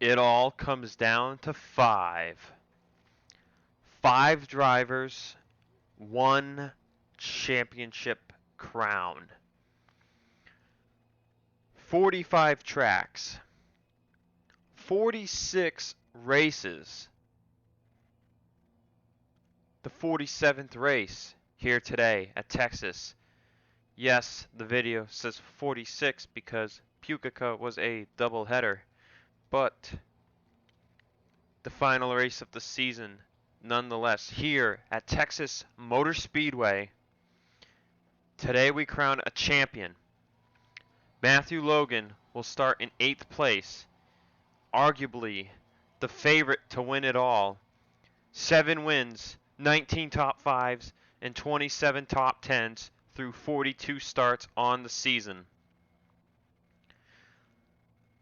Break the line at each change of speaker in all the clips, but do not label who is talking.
It all comes down to five. Five drivers, one championship crown. 45 tracks, 46 races. The 47th race here today at Texas. Yes, the video says 46 because Pukekohe was a doubleheader, but the final race of the season nonetheless here at Texas Motor Speedway. Today we crown a champion. Matthew Logan will start in 8th place, arguably the favorite to win it all. 7 wins, 19 top 5s, and 27 top 10s through 42 starts on the season.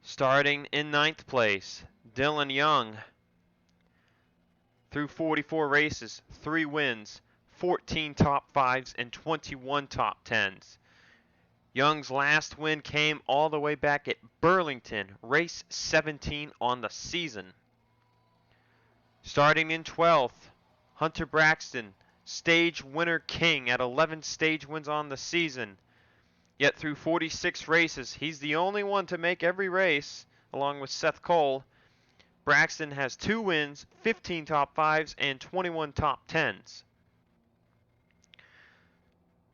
Starting in 9th place, Dillon Young. Through 44 races, 3 wins, 14 top 5s, and 21 top 10s. Young's last win came all the way back at Burlington, race 17 on the season. Starting in 12th, Hunter Braxton, stage winner king at 11 stage wins on the season. Yet through 46 races, he's the only one to make every race, along with Seth Cole. Braxton has 2 wins, 15 top 5s, and 21 top 10s.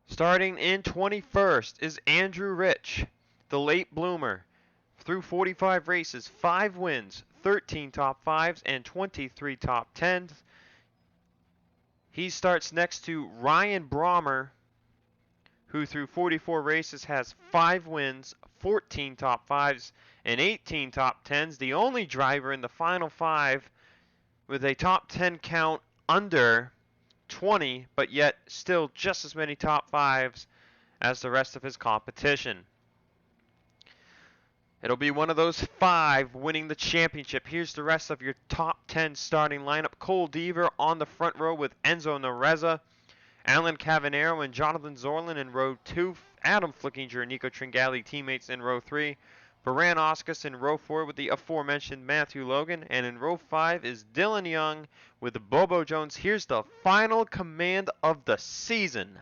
Starting in 21st is Andrew Rich, the late bloomer. Through 45 races, 5 wins, 13 top 5s, and 23 top 10s. He starts next to Ryan Brommer, who through 44 races has 5 wins, 14 top 5s, and 18 top 10s. The only driver in the final 5 with a top 10 count under 20, but yet still just as many top 5s as the rest of his competition. It'll be one of those 5 winning the championship. Here's the rest of your top 10 starting lineup. Cole Deaver on the front row with Enzo Nareza, Alan Cavanero and Jonathan Zorlin in row 2. Adam Flickinger and Nico Tringali teammates in row 3. Baran Oscus in row 4 with the aforementioned Matthew Logan. And in row 5 is Dillon Young with Bobo Jones. Here's the final command of the season.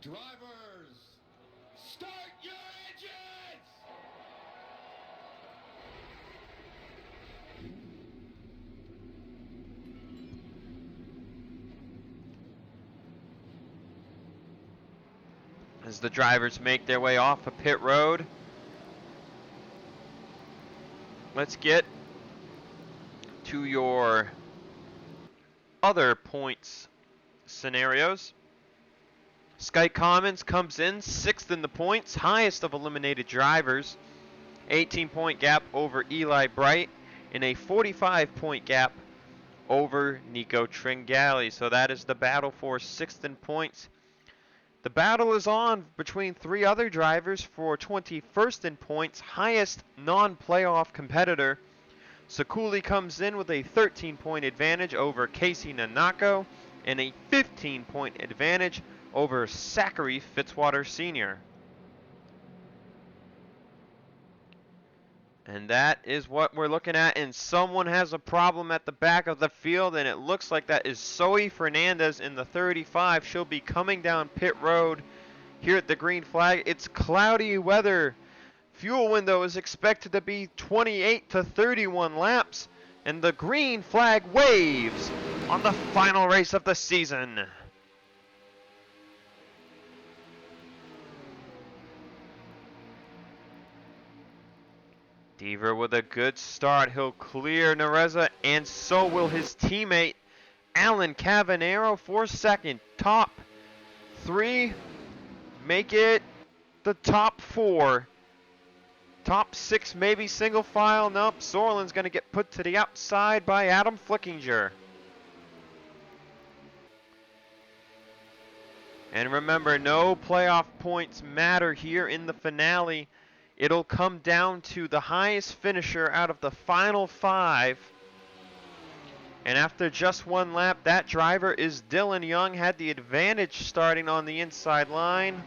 Drivers, start your engines!
As the drivers make their way off of pit road, let's get to your other points scenarios. Sky Commons comes in 6th in the points, highest of eliminated drivers. 18-point gap over Eli Bright and a 45-point gap over Nico Tringali. So that is the battle for 6th in points. The battle is on between 3 other drivers for 21st in points, highest non-playoff competitor. Sakuli comes in with a 13-point advantage over Casey Nanako and a 15-point advantage over Zachary Fitzwater Sr. And that is what we're looking at, and someone has a problem at the back of the field, and it looks like that is Zoe Fernandez in the 35. She'll be coming down pit road here at the green flag. It's cloudy weather. Fuel window is expected to be 28 to 31 laps, and the green flag waves on the final race of the season. Deaver with a good start. He'll clear Nareza, and so will his teammate Alan Cavanero for second. Top 3 make it the top 4. Top 6 maybe single file. Nope, Zorlin's going to get put to the outside by Adam Flickinger. And remember, no playoff points matter here in the finale. It'll come down to the highest finisher out of the final 5. And after just 1 lap, that driver is Dillon Young. Had the advantage starting on the inside line.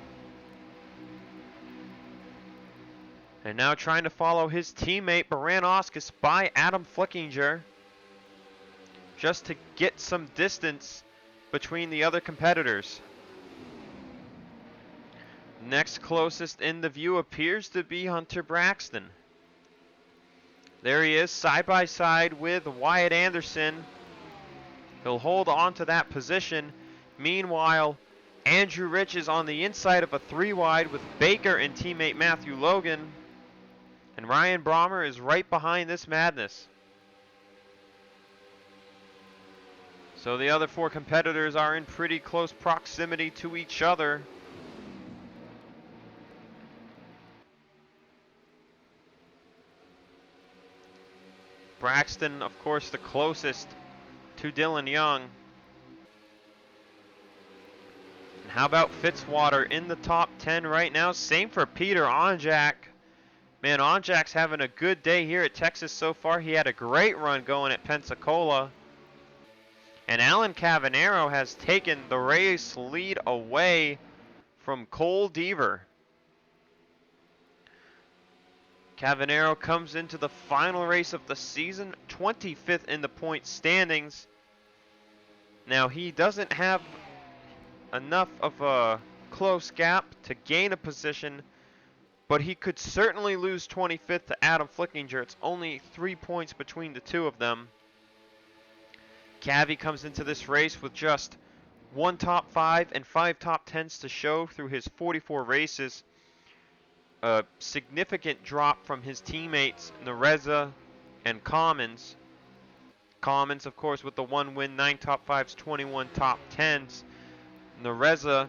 And now trying to follow his teammate Baranowskis by Adam Flickinger, just to get some distance between the other competitors. Next closest in the view appears to be Hunter Braxton. There he is, side by side with Wyatt Anderson. He'll hold on to that position. Meanwhile, Andrew Rich is on the inside of a 3-wide with Baker and teammate Matthew Logan. And Ryan Brommer is right behind this madness. So the other 4 competitors are in pretty close proximity to each other. Braxton, of course, the closest to Dillon Young. And how about Fitzwater in the top 10 right now? Same for Peter Onjak. Man, Onjak's having a good day here at Texas so far. He had a great run going at Pensacola. And Alan Cavanero has taken the race lead away from Cole Deaver. Cavanero comes into the final race of the season, 25th in the point standings. Now he doesn't have enough of a close gap to gain a position, but he could certainly lose 25th to Adam Flickinger. It's only 3 points between the two of them. Cavi comes into this race with just 1 top 5 and 5 top 10s to show through his 44 races. A significant drop from his teammates Nereza and Commons. Commons, of course, with the 1 win, 9 top 5s, 21 top 10s. Nereza,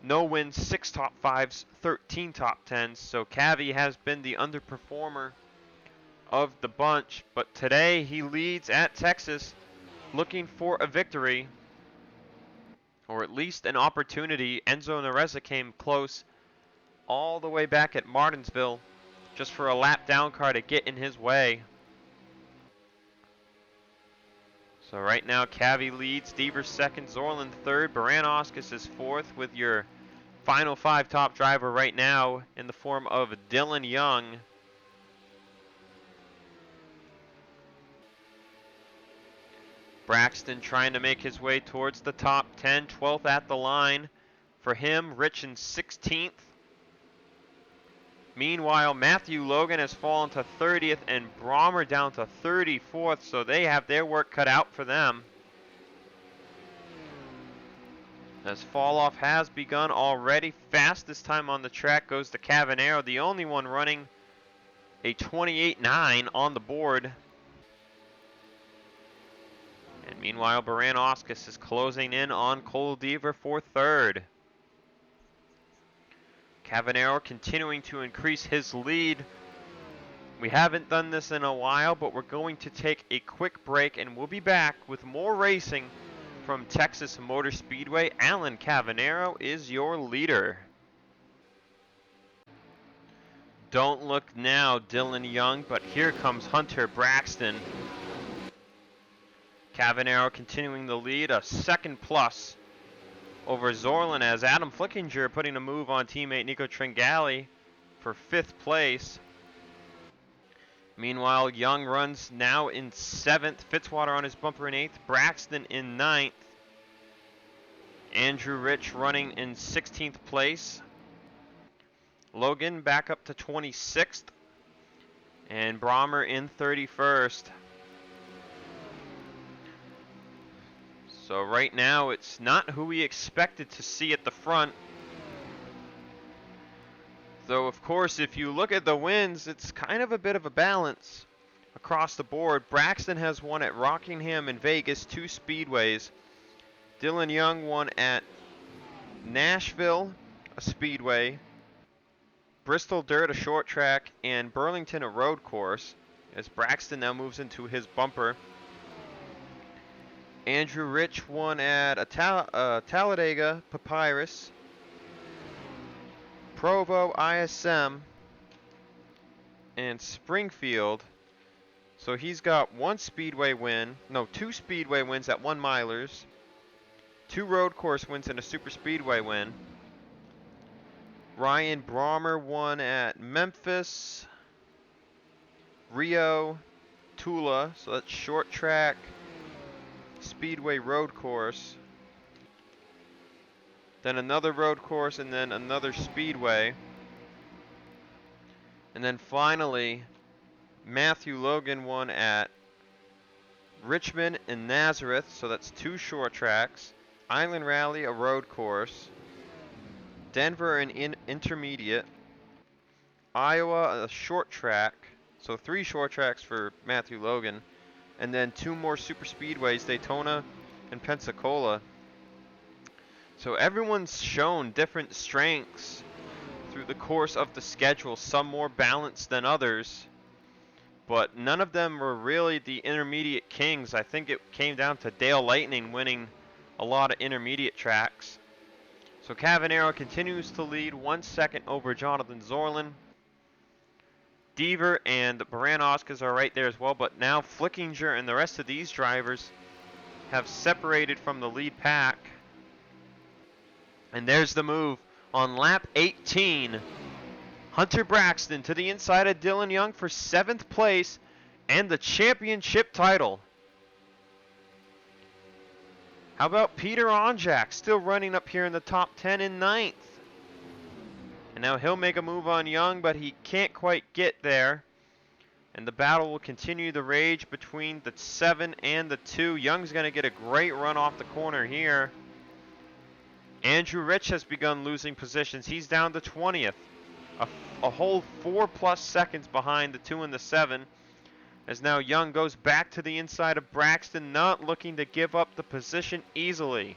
no wins, 6 top 5s, 13 top 10s. So Cavi has been the underperformer of the bunch, but today he leads at Texas, looking for a victory, or at least an opportunity. Enzo Nereza came close all the way back at Martinsville, just for a lap down car to get in his way. So right now Cavi leads, Deaver second, Zorland third, Baranowskis is fourth, with your final 5 top driver right now in the form of Dillon Young. Braxton trying to make his way towards the top 10, 12th at the line for him, Rich in 16th. Meanwhile, Matthew Logan has fallen to 30th and Brommer down to 34th, so they have their work cut out for them. As fall off has begun already, fastest time on the track goes to Cavanero, the only one running a 28.9 on the board. And meanwhile, Baranowskis is closing in on Cole Deaver for third. Cavanero continuing to increase his lead. We haven't done this in a while, but we're going to take a quick break and we'll be back with more racing from Texas Motor Speedway. Alan Cavanero is your leader. Don't look now, Dillon Young, but here comes Hunter Braxton. Cavanero continuing the lead, a second plus over Zorland, as Adam Flickinger putting a move on teammate Nico Tringali for 5th place. Meanwhile, Young runs now in 7th, Fitzwater on his bumper in 8th, Braxton in 9th. Andrew Rich running in 16th place. Logan back up to 26th. And Brommer in 31st. So right now, it's not who we expected to see at the front. Though, of course, if you look at the wins, it's kind of a bit of a balance across the board. Braxton has won at Rockingham and Vegas, 2 speedways. Dillon Young won at Nashville, a speedway. Bristol Dirt, a short track, and Burlington, a road course, as Braxton now moves into his bumper. Andrew Rich won at Talladega, Papyrus, Provo, ISM, and Springfield. So he's got 2 speedway wins at 1 milers, 2 road course wins, and a super speedway win. Ryan Brommer won at Memphis, Rio, Tula, so that's short track, speedway road course. Then another road course and then another speedway. And then finally, Matthew Logan won at Richmond and Nazareth, so that's 2 short tracks. Island Rally, a road course. Denver, an intermediate. Iowa, a short track. So 3 short tracks for Matthew Logan. And then 2 more super speedways, Daytona and Pensacola. So everyone's shown different strengths through the course of the schedule, some more balanced than others. But none of them were really the intermediate kings. I think it came down to Dale Lightning winning a lot of intermediate tracks. So Cavanero continues to lead 1 second over Jonathan Zorlin. Deaver and Baranowskis are right there as well, but now Flickinger and the rest of these drivers have separated from the lead pack. And there's the move on lap 18. Hunter Braxton to the inside of Dillon Young for 7th place and the championship title. How about Peter Onjak still running up here in the top 10 in 9th? And now he'll make a move on Young, but he can't quite get there. And the battle will continue, the rage between the 7 and the 2. Young's going to get a great run off the corner here. Andrew Rich has begun losing positions. He's down to 20th. A whole 4+ seconds behind the 2 and the 7. As now Young goes back to the inside of Braxton, not looking to give up the position easily.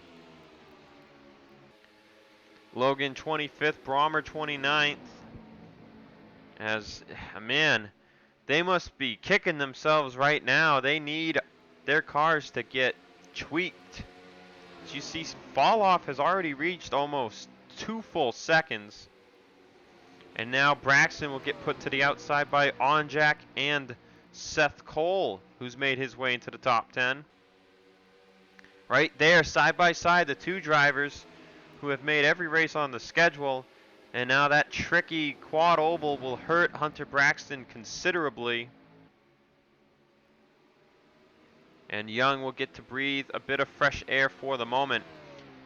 Logan 25th, Brommer 29th. As, man, they must be kicking themselves right now. They need their cars to get tweaked. As you see, fall off has already reached almost 2 full seconds. And now Braxton will get put to the outside by Onjak and Seth Cole, who's made his way into the top 10. Right there, side by side, the 2 drivers who have made every race on the schedule. And now that tricky quad oval will hurt Hunter Braxton considerably. And Young will get to breathe a bit of fresh air for the moment.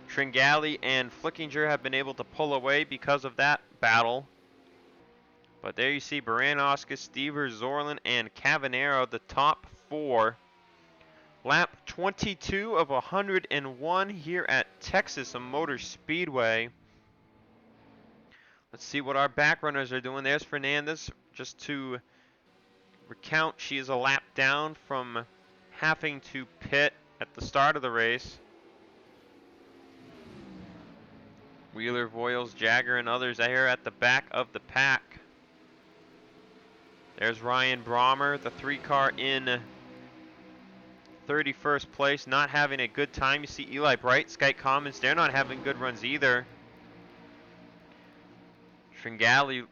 Tringali and Flickinger have been able to pull away because of that battle. But there you see Baranowskis, Stever, Zorlin, and Cavanero, the top 4. Lap 22 of 101 here at Texas Motor Speedway. Let's see what our back runners are doing. There's Fernandez. Just to recount, she is a lap down from having to pit at the start of the race. Wheeler, Voiles, Jagger, and others are here at the back of the pack. There's Ryan Brommer, the 3-car in 31st place, not having a good time. You see Eli Bright, Sky Commons, they're not having good runs either. Tringali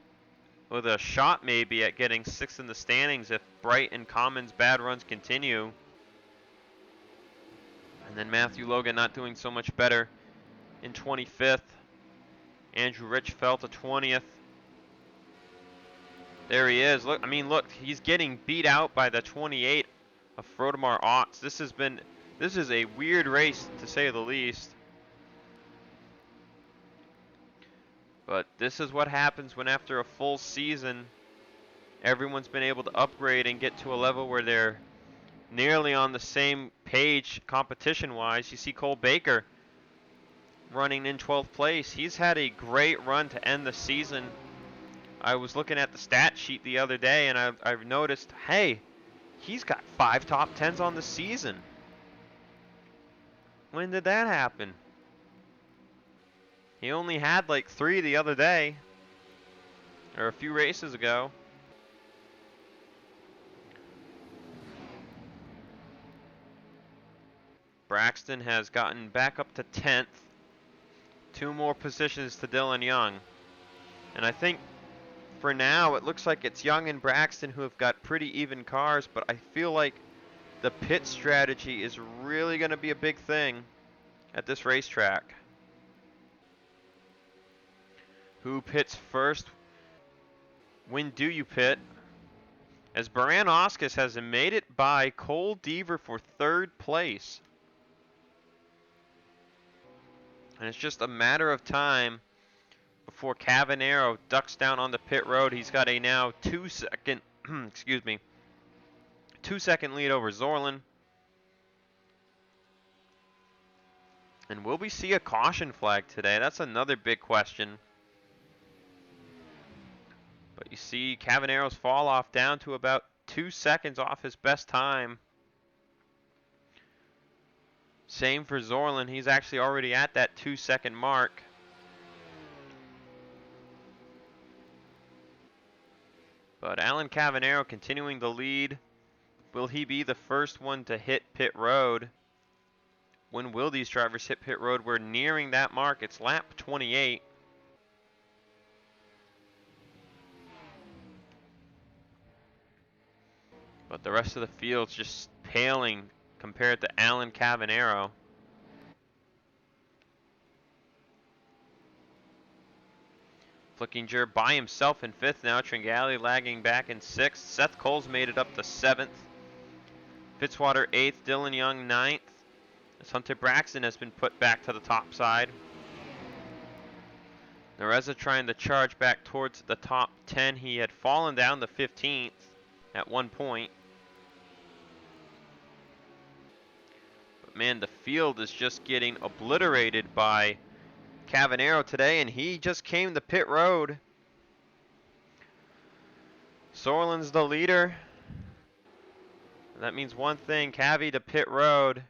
with a shot maybe at getting 6th in the standings if Bright and Commons' bad runs continue. And then Matthew Logan not doing so much better in 25th. Andrew Rich fell to 20th. There he is. Look, I mean, look, he's getting beat out by the 28 of Frodemar Otts. This is a weird race to say the least. But this is what happens when after a full season, everyone's been able to upgrade and get to a level where they're nearly on the same page competition-wise. You see Cole Baker running in 12th place. He's had a great run to end the season. I was looking at the stat sheet the other day and I've noticed, hey, he's got 5 top 10s on the season. When did that happen? He only had like 3 the other day, or a few races ago. Braxton has gotten back up to 10th. 2 more positions to Dillon Young. And I think for now, it looks like it's Young and Braxton who have got pretty even cars, but I feel like the pit strategy is really going to be a big thing at this racetrack. Who pits first? When do you pit? As Baran-Oscus has made it by Cole Deaver for 3rd place. And it's just a matter of time before Cavanero ducks down on the pit road. He's got a now 2-second, excuse me, 2-second lead over Zorlin. And will we see a caution flag today? That's another big question. But you see Cavanero's fall off down to about 2 seconds off his best time. Same for Zorlin. He's actually already at that 2-second mark. But Alan Cavanero continuing the lead. Will he be the first one to hit pit road? When will these drivers hit pit road? We're nearing that mark. It's lap 28. But the rest of the field's just paling compared to Alan Cavanero. Flickinger by himself in 5th now. Tringali lagging back in 6th. Seth Cole's made it up to 7th. Fitzwater 8th. Dillon Young 9th. As Hunter Braxton has been put back to the top side. Nareza trying to charge back towards the top 10. He had fallen down to 15th at one point. Man, the field is just getting obliterated by Cavanero today, and he just came to pit road. Zorlin's the leader. That means one thing, Cavi to pit road.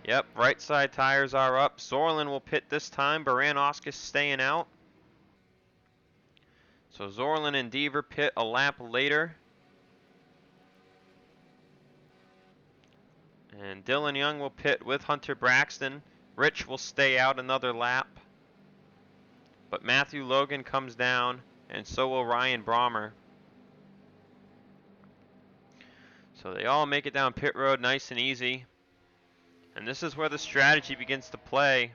Yep, right side tires are up. Zorlin will pit this time. Baran-Oscus staying out. So Zorlin and Deaver pit a lap later. And Dillon Young will pit with Hunter Braxton. Rich will stay out another lap. But Matthew Logan comes down, and so will Ryan Brommer. So they all make it down pit road nice and easy. And this is where the strategy begins to play,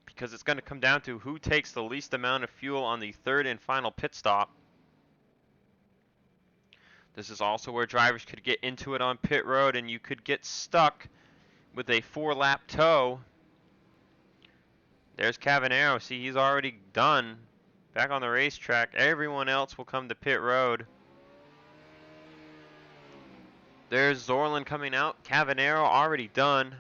because it's going to come down to who takes the least amount of fuel on the 3rd and final pit stop. This is also where drivers could get into it on pit road, and you could get stuck with a 4-lap tow. There's Cavanero. See, he's already done. Back on the racetrack. Everyone else will come to pit road. There's Zorlin coming out. Cavanero already done.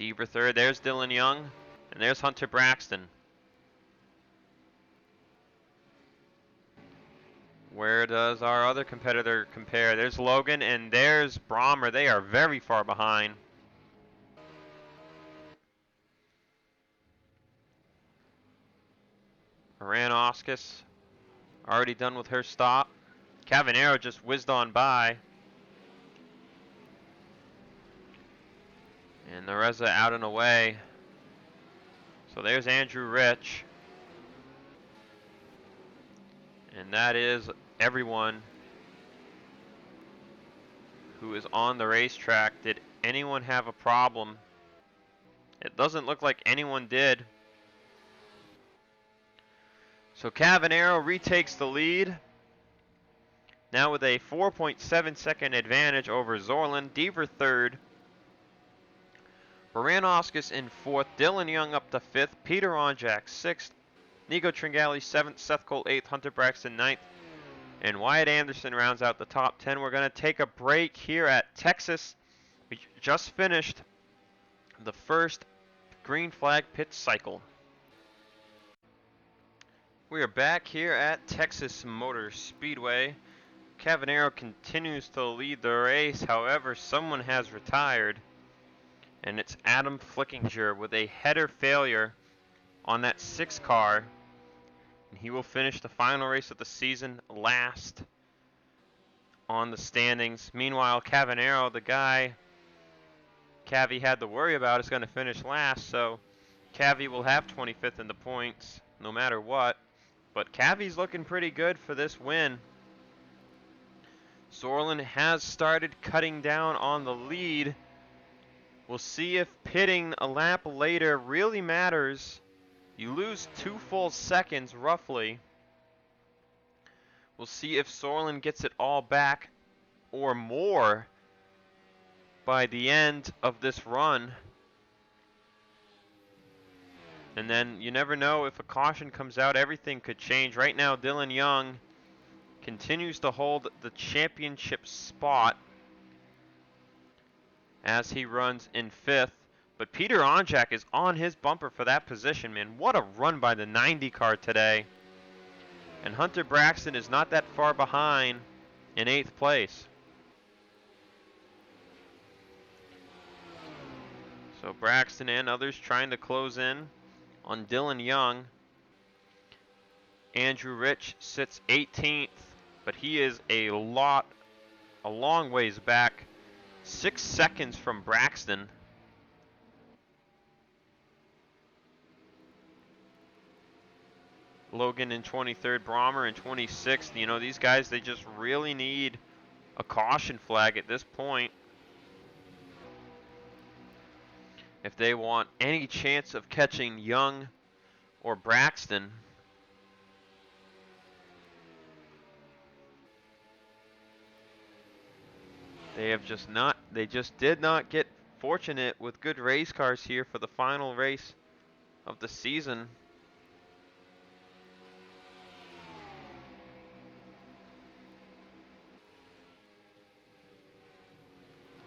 Deaver 3rd. There's Dillon Young. And there's Hunter Braxton. Where does our other competitor compare? There's Logan and there's Brommer. They are very far behind. Baran-Oscus already done with her stop. Cavanero just whizzed on by. And Nareza out and away. So there's Andrew Rich. And that is everyone who is on the racetrack. Did anyone have a problem? It doesn't look like anyone did. So Cavanero retakes the lead. Now with a 4.7 second advantage over Zorlin. Deaver 3rd. Baran-Oscus in 4th. Dillon Young up to 5th. Peter Onjak 6th. Nico Tringali 7th. Seth Cole 8th. Hunter Braxton 9th. And Wyatt Anderson rounds out the top 10. We're going to take a break here at Texas. We just finished the first green flag pit cycle. We are back here at Texas Motor Speedway. Cavanero continues to lead the race. However, someone has retired. And it's Adam Flickinger with a header failure on that 6 car. And he will finish the final race of the season last on the standings. Meanwhile, Cavanero, the guy Cavi had to worry about, is going to finish last. So Cavi will have 25th in the points no matter what. But Cavi's looking pretty good for this win. Zorlin has started cutting down on the lead. We'll see if pitting a lap later really matters. You lose 2 full seconds, roughly. We'll see if Sorlin gets it all back or more by the end of this run. And then you never know, if a caution comes out, everything could change. Right now, Dillon Young continues to hold the championship spot as he runs in 5th. But Peter Onjak is on his bumper for that position, man. What a run by the 90 car today. And Hunter Braxton is not that far behind in 8th place. So Braxton and others trying to close in on Dillon Young. Andrew Rich sits 18th, but he is a long ways back. 6 seconds from Braxton. Logan in 23rd, Brommer in 26th. You know, these guys, they just really need a caution flag at this point if they want any chance of catching Young or Braxton. They just did not get fortunate with good race cars here for the final race of the season.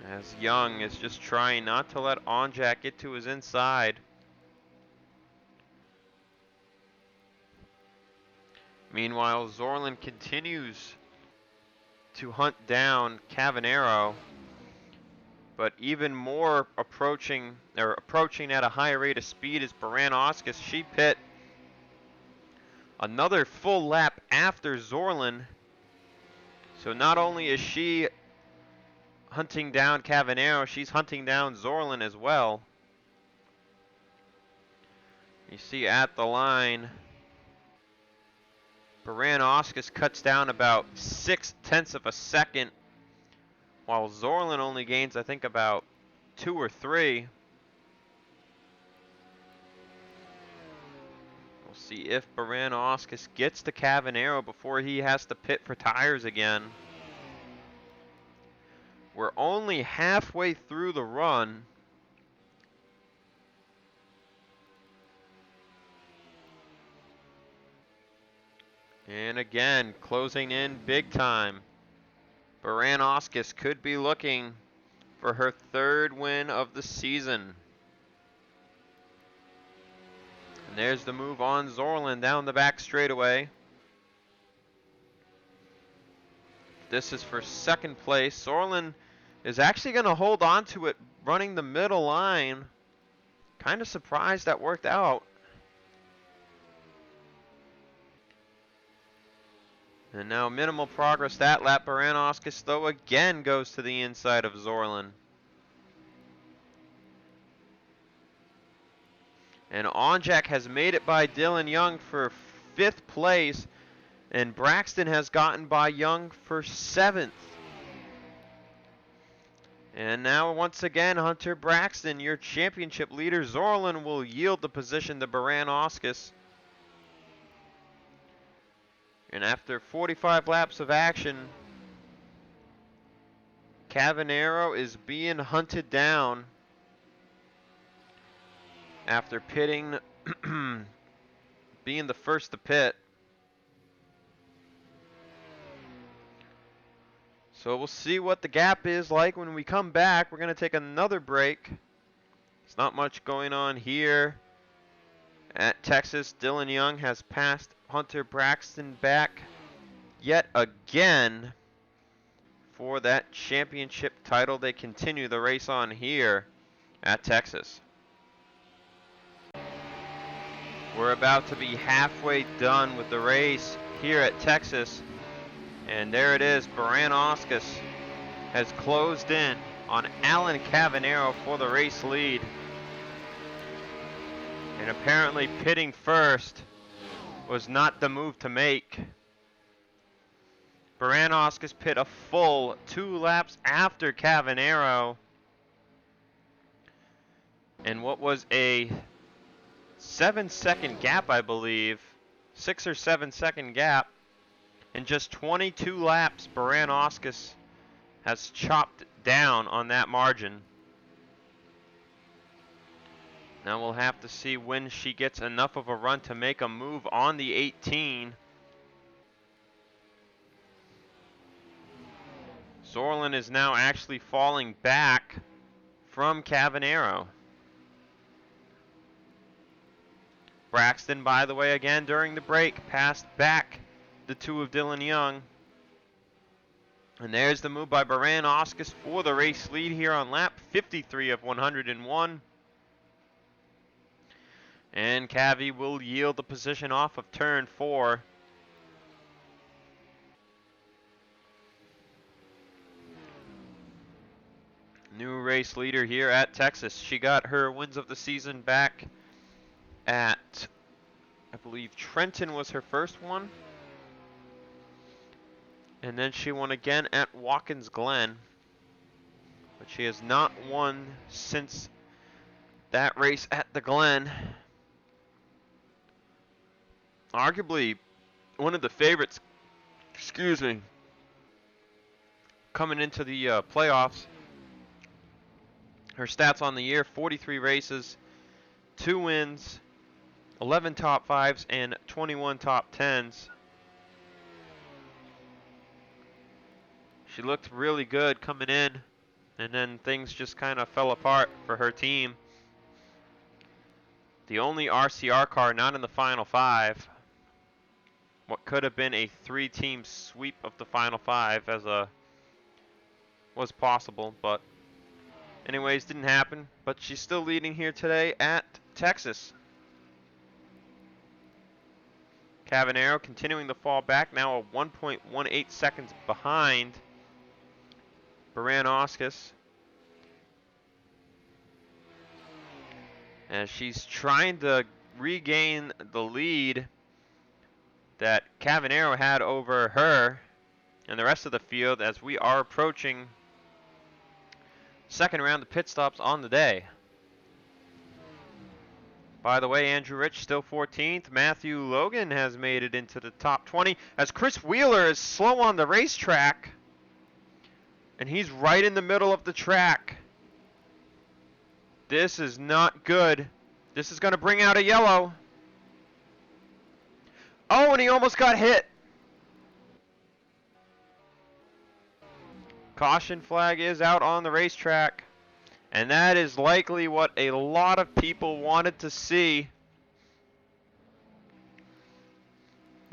As Young is just trying not to let Onjak get to his inside. Meanwhile, Zorlin continues to hunt down Cavanero, but even more approaching at a higher rate of speed is Baran-Oscus. She pit another full lap after Zorlin. So not only is she hunting down Cavanero, she's hunting down Zorlin as well. You see at the line, Baran-Oscus cuts down about 0.6 of a second, while Zorlin only gains, I think, about 2 or 3. We'll see if Baran-Oscus gets to Cavanero before he has to pit for tires again. We're only halfway through the run. And again, closing in big time. Baran-Oscus could be looking for her 3rd win of the season. And there's the move on Zorlin down the back straightaway. This is for 2nd place. Zorlin is actually going to hold on to it running the middle line. Kind of surprised that worked out. And now minimal progress that lap. Baran-Oscus, though, again goes to the inside of Zorlin. And Onjak has made it by Dillon Young for 5th place. And Braxton has gotten by Young for 7th. And now once again, Hunter Braxton, your championship leader. Zorlin will yield the position to Baran-Oscus. And after 45 laps of action, Cavanero is being hunted down after pitting, being the first to pit. So we'll see what the gap is like when we come back. We're going to take another break. There's not much going on here at Texas. Dillon Young has passed Hunter Braxton back yet again for that championship title. They continue the race on here at Texas. We're about to be halfway done with the race here at Texas. And there it is, Baran-Oscus has closed in on Alan Cavanero for the race lead. And apparently pitting first was not the move to make. Baran-Oscus pit a full 2 laps after Cavanero. And what was a 7-second gap, I believe, 6 or 7-second gap, in just 22 laps, Baran-Oscus has chopped down on that margin. Now we'll have to see when she gets enough of a run to make a move on the 18. Zorlin is now actually falling back from Cavanero. Braxton, by the way, again during the break, passed back the two of Dillon Young. And there's the move by Baran-Oscus for the race lead here on lap 53 of 101. And Cavi will yield the position off of turn 4. New race leader here at Texas. She got her wins of the season back at, I believe, Trenton was her first one. And then she won again at Watkins Glen. But she has not won since that race at the Glen. Arguably one of the favorites, coming into the playoffs. Her stats on the year: 43 races, 2 wins, 11 top 5s, and 21 top 10s. She looked really good coming in, and then things just kind of fell apart for her team. The only RCR car not in the Final 5. What could have been a 3-team sweep of the Final 5 was possible, but anyways, didn't happen. But she's still leading here today at Texas. Cavanero continuing to fall back, now 1.18 seconds behind Baran-Oscus, as she's trying to regain the lead that Cavanero had over her and the rest of the field, as we are approaching second round of pit stops on the day. By the way, Andrew Rich still 14th. Matthew Logan has made it into the top 20, as Chris Wheeler is slow on the racetrack, and he's right in the middle of the track. This is not good. This is going to bring out a yellow. Oh, and he almost got hit. Caution flag is out on the racetrack. And that is likely what a lot of people wanted to see.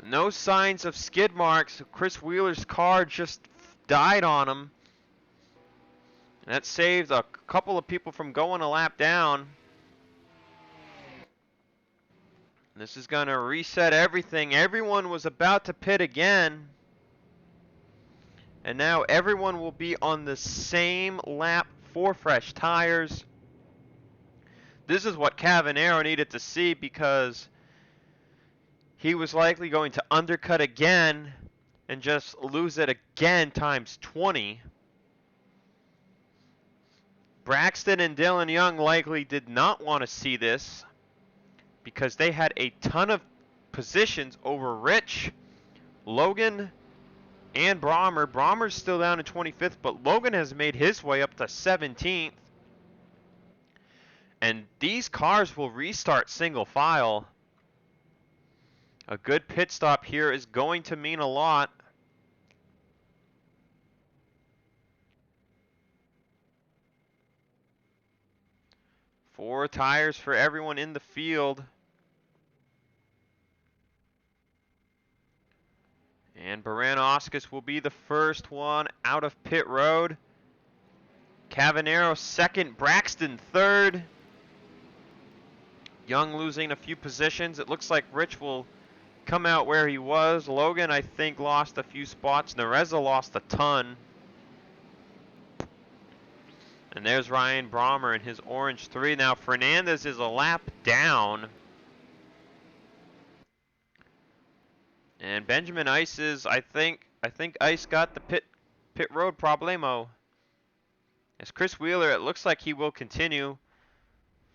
No signs of skid marks. Chris Wheeler's car just died on him. And that saved a couple of people from going a lap down. This is going to reset everything. Everyone was about to pit again. And now everyone will be on the same lap for fresh tires. This is what Cavanero needed to see, because he was likely going to undercut again and just lose it again times 20. Braxton and Dillon Young likely did not want to see this, because they had a ton of positions over Rich, Logan, and Brommer. Brommer's still down in 25th, but Logan has made his way up to 17th. And these cars will restart single file. A good pit stop here is going to mean a lot. Four tires for everyone in the field. And Baran-Oscus will be the first one out of pit road. Cavanero second, Braxton third. Young losing a few positions. It looks like Rich will come out where he was. Logan, I think, lost a few spots. Nereza lost a ton. And there's Ryan Brommer in his orange 3. Now Fernandez is a lap down. And Benjamin Ice is, I think Ice got the pit road problemo. As Chris Wheeler, it looks like he will continue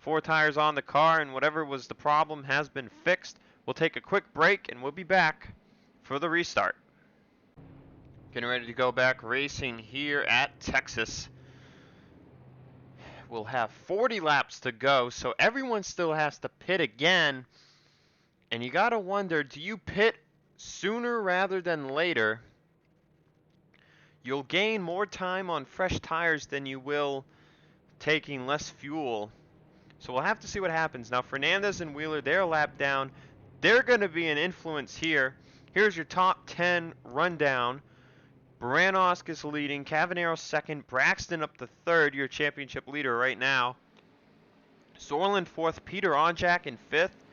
4 tires on the car, and whatever was the problem has been fixed. We'll take a quick break, and we'll be back for the restart. Getting ready to go back racing here at Texas. We'll have 40 laps to go, so everyone still has to pit again. And you gotta wonder, do you pit sooner rather than later? You'll gain more time on fresh tires than you will taking less fuel. So we'll have to see what happens. Now, Fernandez and Wheeler, they're a lap down. They're going to be an influence here. Here's your top 10 rundown. Baranoscus is leading, Cavanero second, Braxton up to third, your championship leader right now. Sorlin fourth, Peter Onjak in fifth,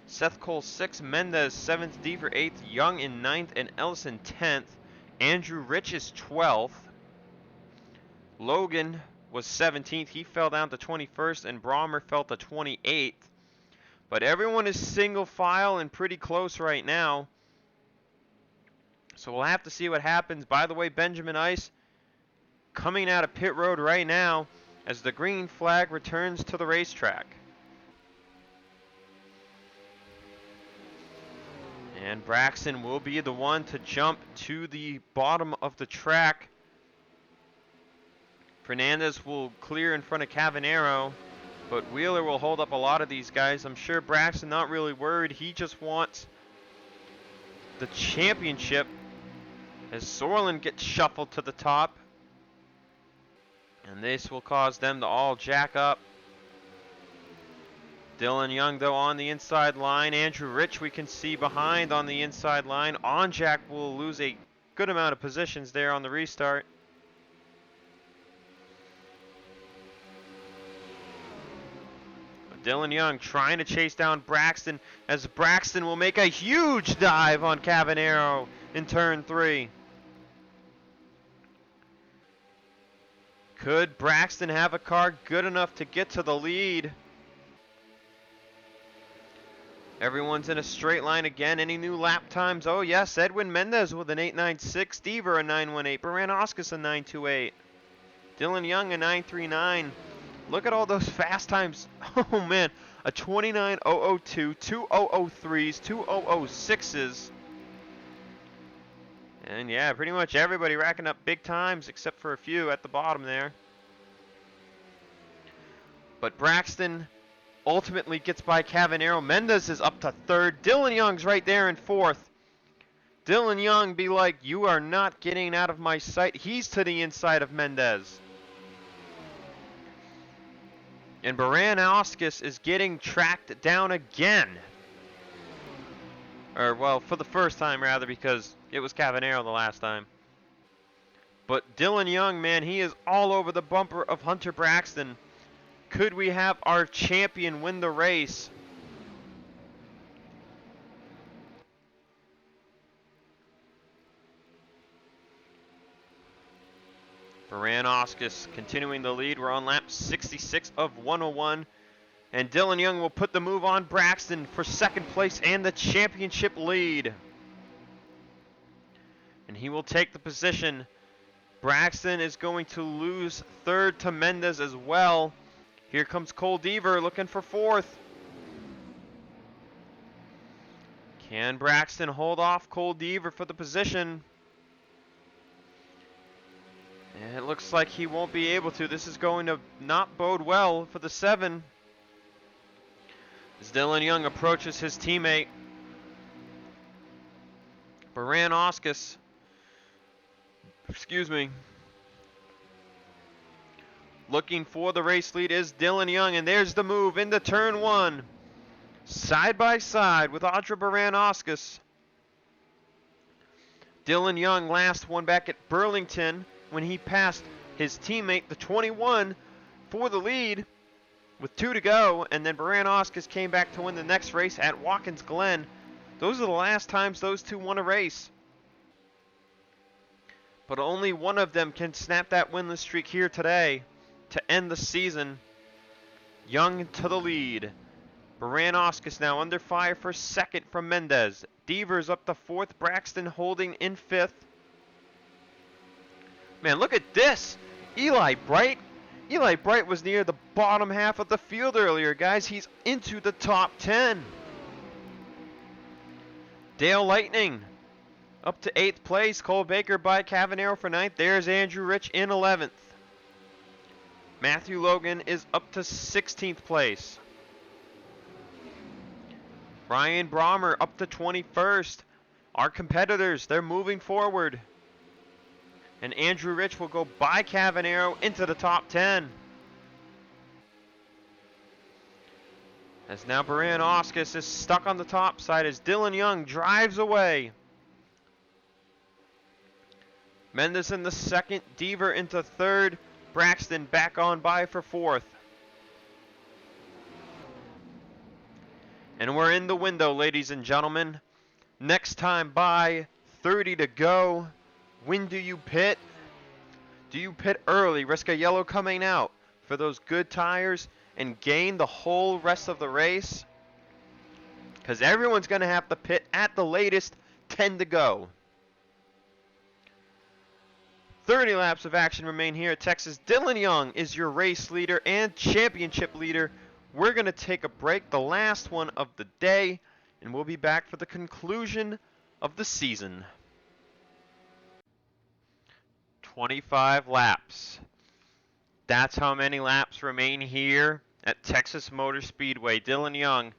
Seth Cole sixth, Mendez seventh, Deaver eighth, Young in ninth, and Ellison 10th. Andrew Rich is 12th. Logan was 17th. He fell down to 21st, and Brommer fell to 28th. But everyone is single file and pretty close right now. So we'll have to see what happens. By the way, Benjamin Ice coming out of pit road right now as the green flag returns to the racetrack. And Braxton will be the one to jump to the bottom of the track. Fernandez will clear in front of Cavanero, but Wheeler will hold up a lot of these guys. I'm sure Braxton not really worried. He just wants the championship as Sorlin gets shuffled to the top. And this will cause them to all jack up. Dillon Young, though, on the inside line. Andrew Rich, we can see behind on the inside line. Onjak will lose a good amount of positions there on the restart. Dillon Young trying to chase down Braxton as Braxton will make a huge dive on Cavanero in turn 3. Could Braxton have a car good enough to get to the lead? Everyone's in a straight line again. Any new lap times? Oh yes, Edwin Mendez with an 8.96, Deaver a 9.18, Baranoscus a 9.28, Dillon Young a 9.39. Look at all those fast times. Oh man, a 29.002, 2.003s, 2.006s. And yeah, pretty much everybody racking up big times except for a few at the bottom there. But Braxton ultimately gets by Cavanero. Mendez is up to third. Dillon Young's right there in fourth. Dillon Young be like, you are not getting out of my sight. He's to the inside of Mendez. And Baranoscus is getting tracked down again. Or, well, for the first time, rather, because it was Cavanero the last time. But Dillon Young, man, he is all over the bumper of Hunter Braxton. Could we have our champion win the race? Baranoscus continuing the lead. We're on lap 66 of 101. And Dillon Young will put the move on Braxton for second place and the championship lead. And he will take the position. Braxton is going to lose third to Mendez as well. Here comes Cole Deaver looking for fourth. Can Braxton hold off Cole Deaver for the position? And it looks like he won't be able to. This is going to not bode well for the 7. As Dillon Young approaches his teammate. Baranoscus. Looking for the race lead is Dillon Young, and there's the move into turn 1. Side by side with Audra Baranoscus. Dillon Young last one back at Burlington when he passed his teammate, the 21, for the lead with 2 to go, and then Baranoscus came back to win the next race at Watkins Glen. Those are the last times those two won a race. But only one of them can snap that winless streak here today to end the season. Young to the lead. Baranoscus now under fire for second from Mendez. Deaver's up to fourth. Braxton holding in fifth. Man, look at this. Eli Bright Eli Bright was near the bottom half of the field earlier, guys. He's into the top 10. Dale Lightning up to 8th place. Cole Baker by Cavanero for 9th. There's Andrew Rich in 11th. Matthew Logan is up to 16th place. Ryan Brommer up to 21st. Our competitors, they're moving forward. And Andrew Rich will go by Cavanero into the top 10. As now Baran Oscus is stuck on the top side as Dillon Young drives away. Mendes in the second, Deaver into third, Braxton back on by for fourth. And we're in the window, ladies and gentlemen. Next time by, 30 to go. When do you pit? Do you pit early, risk a yellow coming out for those good tires and gain the whole rest of the race? Because everyone's going to have to pit at the latest, 10 to go. 30 laps of action remain here at Texas. Dillon Young is your race leader and championship leader. We're going to take a break, the last one of the day, and we'll be back for the conclusion of the season. 25 laps. That's how many laps remain here at Texas Motor Speedway. Dillon Young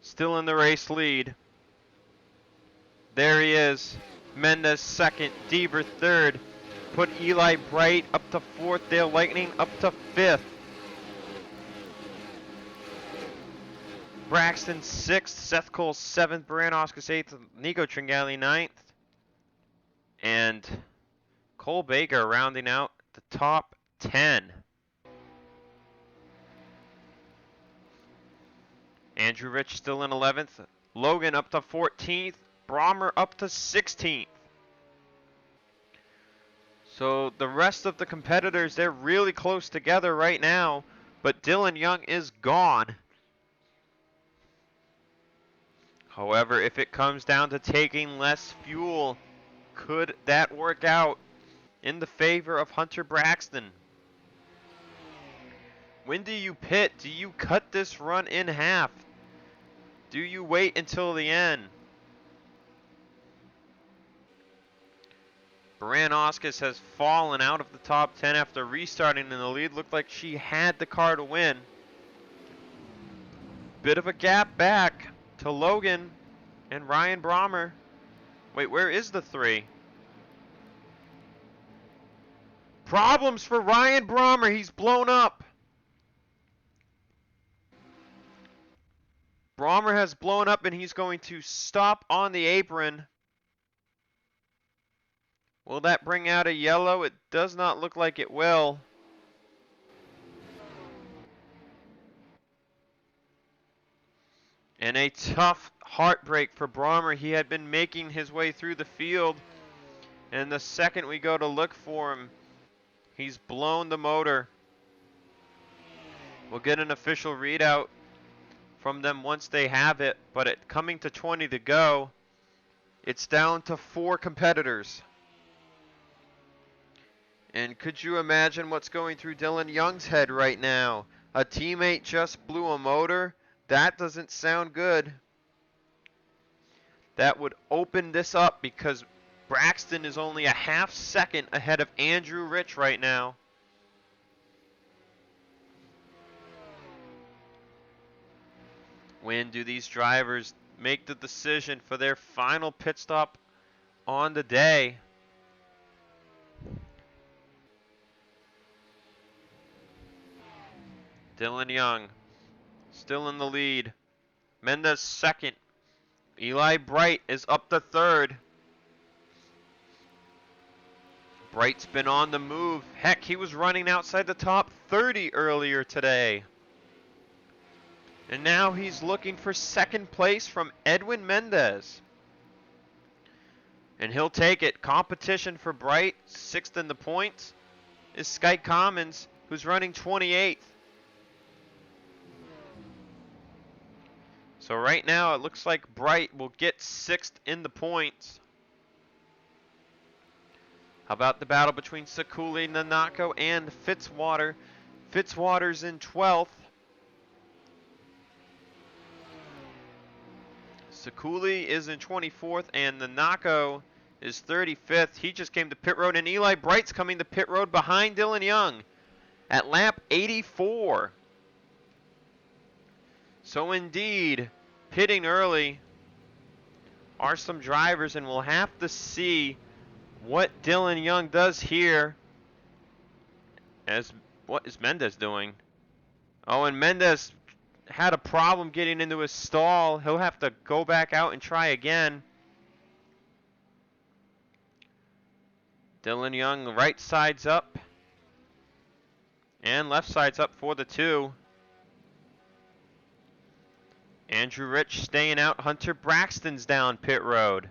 still in the race lead. There he is. Mendes second, Deaver third. Put Eli Bright up to fourth, Dale Lightning up to fifth. Braxton sixth, Seth Cole seventh, Baran Oscus eighth, Nico Tringali ninth. And Cole Baker rounding out the top 10. Andrew Rich still in 11th. Logan up to 14th. Brommer up to 16th. So the rest of the competitors, they're really close together right now. But Dillon Young is gone. However, if it comes down to taking less fuel, could that work out in the favor of Hunter Braxton? When do you pit? Do you cut this run in half? Do you wait until the end? Baran Oscus has fallen out of the top 10 after restarting in the lead. Looked like she had the car to win. Bit of a gap back to Logan and Ryan Brommer. Wait, where is the 3? Problems for Ryan Brommer. He's blown up. Brommer has blown up and he's going to stop on the apron. Will that bring out a yellow? It does not look like it will. And a tough heartbreak for Brommer. He had been making his way through the field. And the second we go to look for him, he's blown the motor. We'll get an official readout from them once they have it. But coming to 20 to go, it's down to 4 competitors. And could you imagine what's going through Dillon Young's head right now? A teammate just blew a motor. That doesn't sound good. That would open this up because Braxton is only a half second ahead of Andrew Rich right now. When do these drivers make the decision for their final pit stop on the day? Dillon Young still in the lead. Mendes second. Eli Bright is up to third. Bright's been on the move. Heck, he was running outside the top 30 earlier today. And now he's looking for second place from Edwin Mendes. And he'll take it. Competition for Bright, 6th in the points, is Sky Commons, who's running 28th. So right now it looks like Bright will get 6th in the points. How about the battle between Sekuli, Nanako, and Fitzwater? Fitzwater's in 12th. Sekuli is in 24th, and Nanako is 35th. He just came to pit road, and Eli Bright's coming to pit road behind Dillon Young at lap 84. So indeed, pitting early are some drivers, and we'll have to see what Dillon Young does here. As what is Mendez doing? Oh, and Mendez had a problem getting into his stall. He'll have to go back out and try again. Dillon Young, right side's up. And left side's up for the 2. Andrew Rich staying out. Hunter Braxton's down pit road.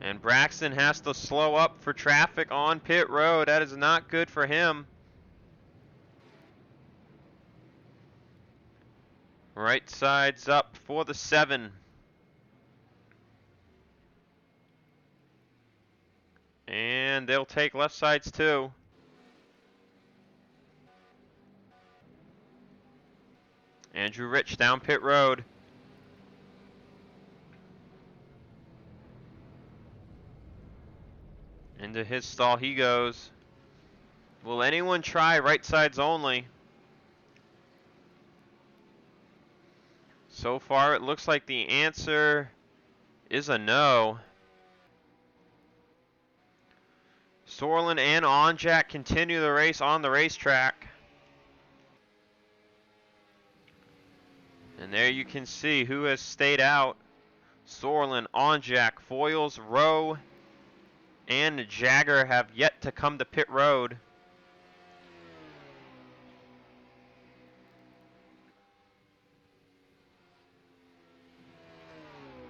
And Braxton has to slow up for traffic on pit road. That is not good for him. Right side's up for the 7. And they'll take left sides too. Andrew Rich down pit road. Into his stall he goes. Will anyone try right sides only? So far it looks like the answer is a no. Sorlin and Onjak continue the race on the racetrack. And there you can see who has stayed out. Sorlin, Onjak, Foyles, Rowe, and Jagger have yet to come to pit road.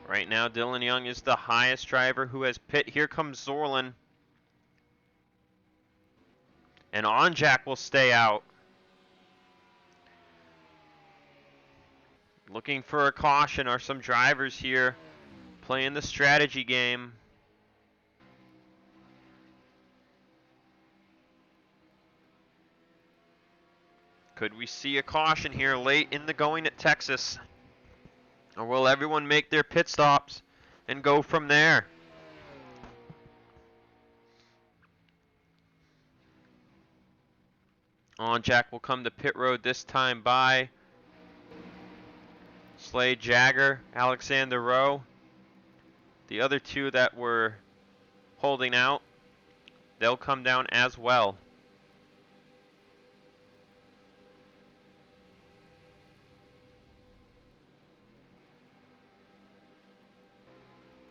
Right now, Dillon Young is the highest driver who has pit. Here comes Sorlin. And Onjak will stay out. Looking for a caution are some drivers here playing the strategy game. Could we see a caution here late in the going at Texas? Or will everyone make their pit stops and go from there? Onjak will come to pit road this time by Slade Jagger, Alexander Rowe. The other 2 that were holding out, they'll come down as well.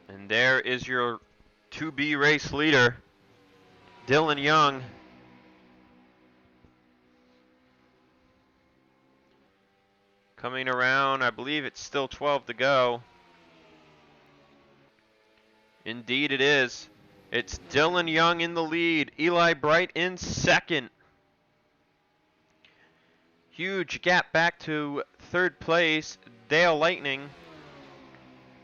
And there is your 2B race leader, Dillon Young. Coming around, I believe it's still 12 to go. Indeed it is. It's Dillon Young in the lead, Eli Bright in second. Huge gap back to third place, Dale Lightning.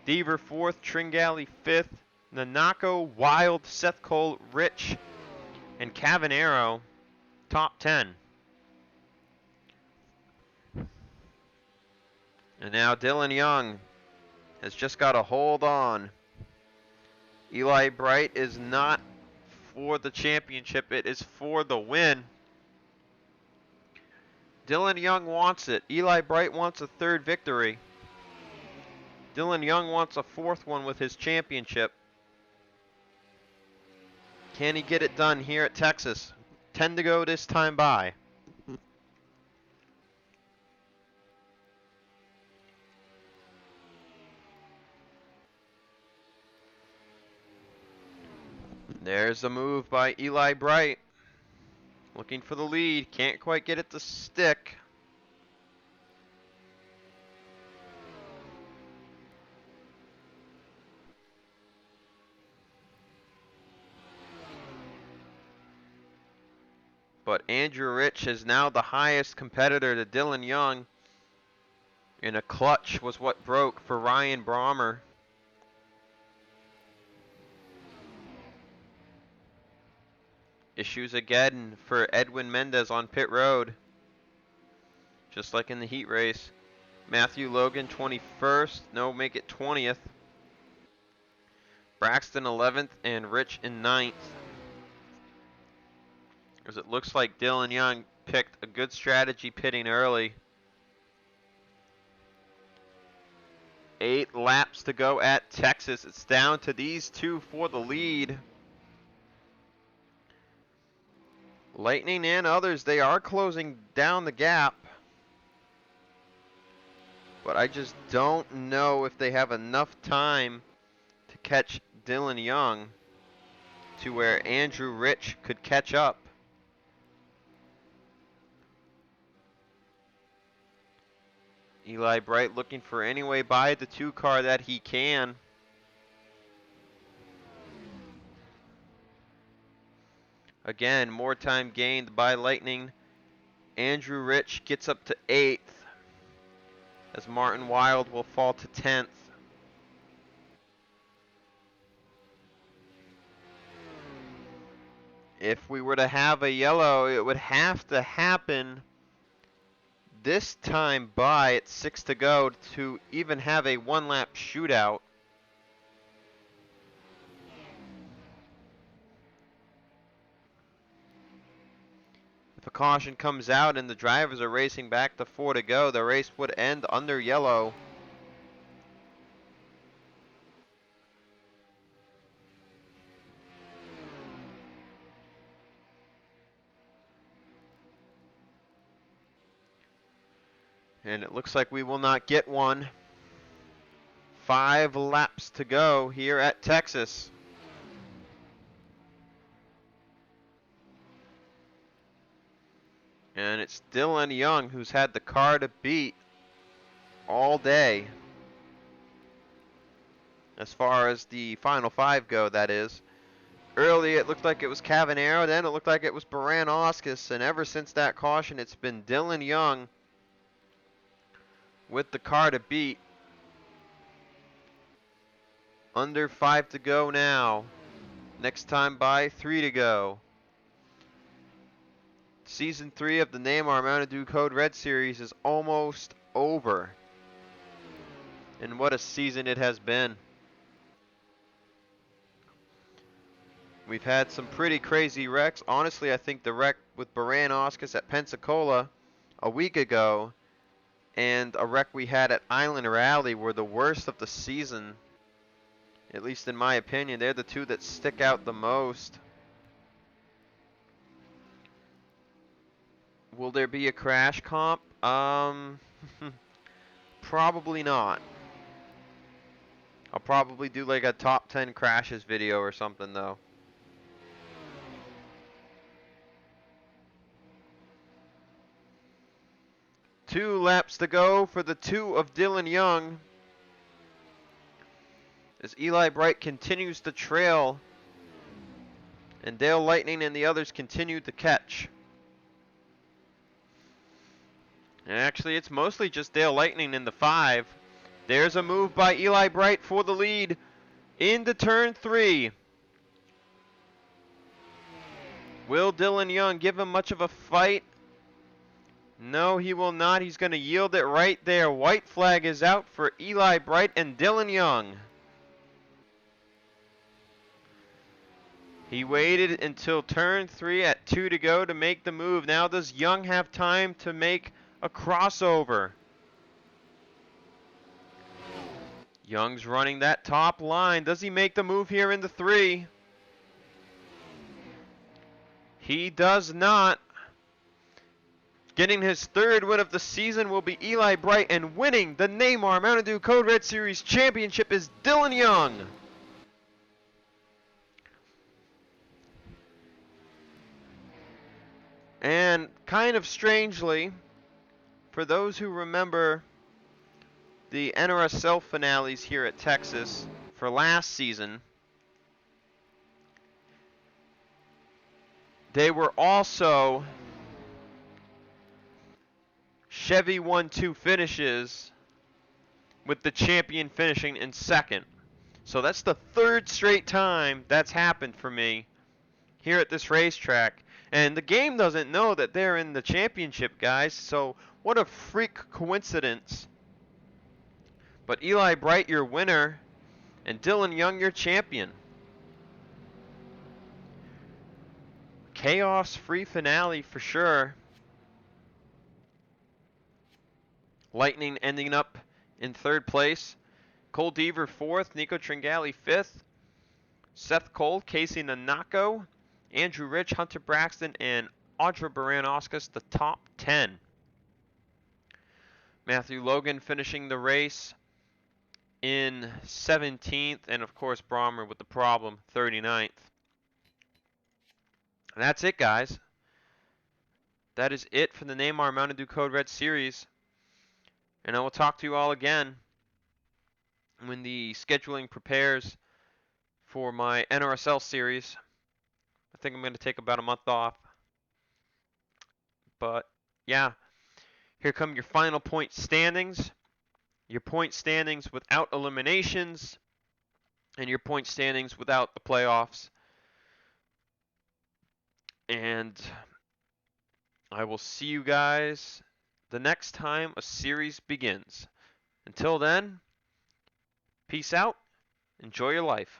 Deaver 4th, Tringali 5th, Nanako, Wild, Seth Cole, Rich, and Cavanero top 10. And now Dillon Young has just got to hold on. Eli Bright is not for the championship, it is for the win. Dillon Young wants it. Eli Bright wants a 3rd victory. Dillon Young wants a 4th one with his championship. Can he get it done here at Texas? 10 to go this time by. There's a move by Eli Bright. Looking for the lead. Can't quite get it to stick. But Andrew Rich is now the highest competitor to Dillon Young. And a clutch was what broke for Ryan Brommer. Issues again for Edwin Mendez on pit road. Just like in the heat race. Matthew Logan 21st. No, make it 20th. Braxton 11th and Rich in 9th. As it looks like Dillon Young picked a good strategy pitting early. 8 laps to go at Texas. It's down to these two for the lead. Lightning and others, they are closing down the gap. But I just don't know if they have enough time to catch Dillon Young to where Andrew Rich could catch up. Eli Bright looking for any way by the 2 car that he can. Again, more time gained by Lightning. Andrew Rich gets up to 8th, as Martin Wild will fall to 10th. If we were to have a yellow, it would have to happen this time by at 6 to go to even have a 1-lap shootout. If a caution comes out and the drivers are racing back to 4 to go, the race would end under yellow. And it looks like we will not get one. 5 laps to go here at Texas. And it's Dillon Young who's had the car to beat all day. As far as the final 5 go, that is. Early it looked like it was Cavanero, then it looked like it was Baran-Oscus, and ever since that caution it's been Dillon Young with the car to beat. Under 5 to go now. Next time by 3 to go. Season 3 of the NAMAR Mountain Dew Code Red Series is almost over. And what a season it has been. We've had some pretty crazy wrecks. Honestly, I think the wreck with Baran-Oscus at Pensacola a week ago and a wreck we had at Island Rally were the worst of the season. At least in my opinion, they're the 2 that stick out the most. Will there be a crash comp? Probably not. I'll probably do like a top 10 crashes video or something though. Two laps to go for the 2 of Dillon Young. As Eli Bright continues to trail and Dale Lightning and the others continue to catch. And actually it's mostly just Dale Lightning in the 5. There's a move by Eli Bright for the lead into turn 3. Will Dillon Young give him much of a fight? No, he will not. He's going to yield it right there. White flag is out for Eli Bright and Dillon Young. He waited until turn 3 at 2 to go to make the move. Now does Young have time to make a crossover? Young's running that top line. Does he make the move here in the 3? He does not. Getting his 3rd win of the season will be Eli Bright, and winning the NAMAR Mountain Dew Code Red Series Championship is Dillon Young. And kind of strangely, for those who remember the NRSL finales here at Texas for last season, they were also Chevy 1-2 finishes with the champion finishing in second. So that's the third straight time that's happened for me here at this racetrack. And the game doesn't know that they're in the championship, guys, so what a freak coincidence. But Eli Bright, your winner, and Dillon Young, your champion. Chaos-free finale for sure. Lightning ending up in third place. Cole Deaver fourth, Nico Tringali fifth, Seth Cole, Casey Nanako, Andrew Rich, Hunter Braxton, and Audra Baran-Oscus, the top 10. Matthew Logan finishing the race in 17th, and of course Brommer with the problem, 39th. And that's it, guys. That is it for the NAMAR Mountain Dew Code Red Series. And I will talk to you all again when the scheduling prepares for my NRSL series. I think I'm going to take about a month off. But yeah, here come your final point standings. Your point standings without eliminations, and your point standings without the playoffs. And I will see you guys the next time a series begins. Until then, peace out. Enjoy your life.